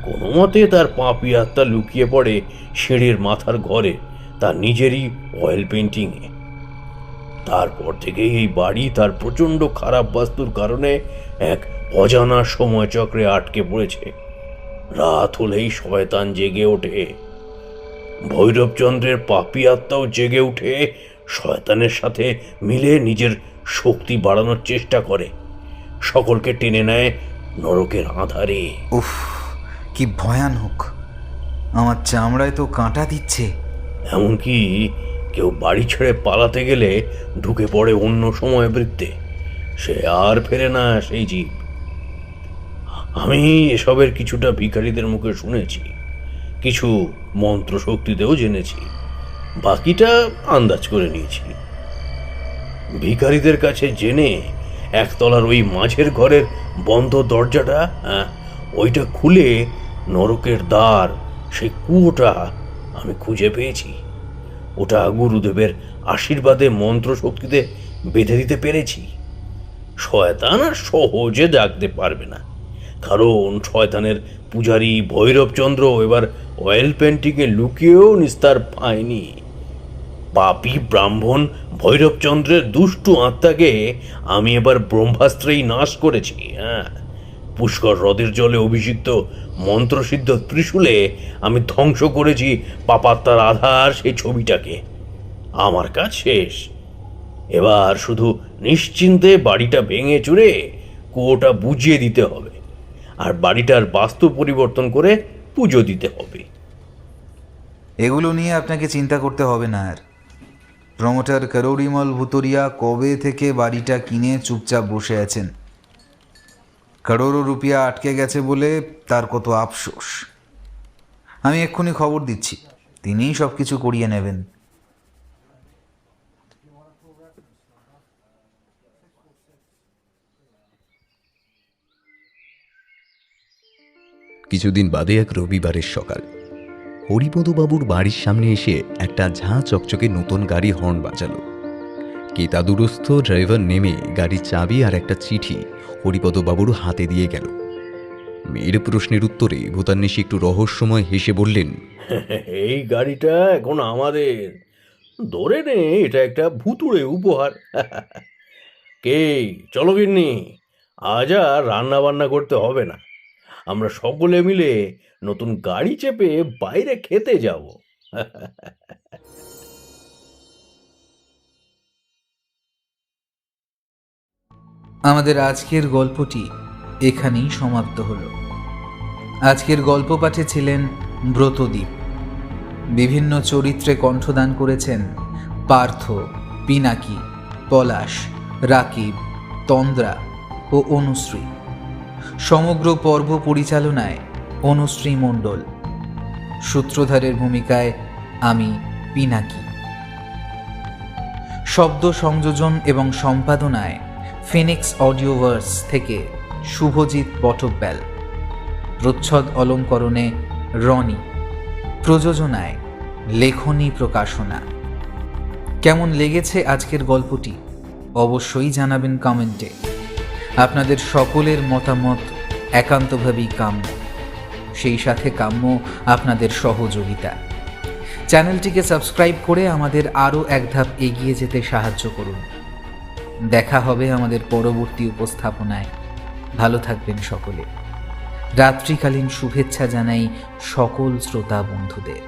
কোনো মতে তার পাপী আত্মা লুকিয়ে পড়ে সিঁড়ির মাথার ঘরে তার নিজেরই অয়েল পেন্টিংয়ে। তারপর থেকেই এই বাড়ি তার প্রচণ্ড খারাপ বাস্তুর কারণে এক অজানা সময়চক্রে আটকে পড়েছে। রাত হলেই শয়তান জেগে ওঠে, ভৈরবচন্দ্রের পাপী আত্মাও জেগে উঠে শয়তানের সাথে মিলে নিজের শক্তি বাড়ানোর চেষ্টা করে, সকলকে টেনে নেয় নরকের আঁধারে। উফ, কি ভয়ানক! আমার চামড়ায় তো কাঁটা দিচ্ছে। এমনকি কেউ বাড়ি ছেড়ে পালাতে গেলে ঢুকে পড়ে অন্য সময় বৃত্তে, সে আর ফেরে না সেই জীব। আমি এসবের কিছুটা ভিখারিদের মুখে শুনেছি, কিছু মন্ত্র শক্তিতেও জেনেছি, বাকিটা আন্দাজ করে নিয়েছি। ভিখারিদের কাছে জেনে একতলার ওই মাঝের ঘরের বন্ধ দরজাটা, ওইটা খুলে নরকের দ্বার, সেই কুয়োটা আমি খুঁজে পেয়েছি। ওটা গুরুদেবের আশীর্বাদে মন্ত্র শক্তিতে বেঁধে দিতে পেরেছি। শয়তান আর সহজে জাগতে পারবে না, কারণ শয়তানের পূজারী ভৈরবচন্দ্র এবার অয়েল পেন্টিংয়ে লুকিয়েও নিস্তার পায়নি। পাপী ব্রাহ্মণ ভৈরবচন্দ্রের দুষ্টু আত্মাকে আমি এবার ব্রহ্মাস্ত্রেই নাশ করেছি। পুষ্কর হ্রদের জলে অভিষিক্ত মন্ত্রসিদ্ধ ত্রিশূলে আমি ধ্বংস করেছি পাপাত্মার আধার সেই ছবিটাকে। আমার কাজ শেষ, এবার শুধু নিশ্চিন্তে বাড়িটা ভেঙে চুরে কুয়োটা বুঝিয়ে দিতে হবে, আর বাড়িটার বাস্তু পরিবর্তন করে পুজো দিতে হবে। এগুলো নিয়ে আপনাকে চিন্তা করতে হবে না আর। প্রমোটার করৌরিমল ভুতুরিয়া কবে থেকে বাড়িটা কিনে চুপচাপ বসে আছেন। করোড়ো রুপিয়া আটকে গেছে বলে তার কত আফসোস। আমি এক্ষুনি খবর দিচ্ছি, তিনিই সব কিছু করিয়ে নেবেন। কিছুদিন বাদে এক রবিবারের সকাল, হরিপদবাবুর বাড়ির সামনে এসে একটা ঝাঁ চকচকে নতুন গাড়ি হর্ন বাজালো। কেতাদুরস্থ ড্রাইভার নেমে গাড়ির চাবি আর একটা চিঠি হরিপদবাবুর হাতে দিয়ে গেল। মেয়ের প্রশ্নের উত্তরে ভূতান্বেষী একটু রহস্যময় হেসে বললেন, এই গাড়িটা এখন আমাদের, ধরে নে এটা একটা ভুতুড়ে উপহার। কে, চলো গিন্নি, আজ আর রান্না বান্না করতে হবে না, আমরা সকলে মিলে নতুন গাড়ি চেপে বাইরে খেতে যাব। আমাদের আজকের গল্পটি এখানেই সমাপ্ত হলো। আজকের গল্প পাঠে ছিলেন ব্রতদীপ। বিভিন্ন চরিত্রে কণ্ঠদান করেছেন পার্থ, পিনাকি, পলাশ, রাকিব, তন্দ্রা ও অনুশ্রী। সমগ্র পর্ব পরিচালনায় অনুশ্রী মণ্ডল। সূত্রধারের ভূমিকায় আমি পিনাকি। শব্দ সংযোজন এবং সম্পাদনায় ফিনিক্স অডিওভার্স থেকে শুভজিৎ বটব্যাল। প্রচ্ছদ অলঙ্করণে রনি। প্রযোজনায় লেখনী প্রকাশনা। কেমন লেগেছে আজকের গল্পটি অবশ্যই জানাবেন কমেন্টে। আপনাদের সকলের মতামত একান্তভাবেই কাম্য, সেই সাথে কাম্য আপনাদের সহযোগিতা। চ্যানেলটিকে সাবস্ক্রাইব করে আমাদের আরও এক ধাপ এগিয়ে যেতে সাহায্য করুন। দেখা হবে আমাদের পরবর্তী উপস্থাপনায়। ভালো থাকবেন সকলে। রাত্রিকালীন শুভেচ্ছা জানাই সকল শ্রোতা বন্ধুদের।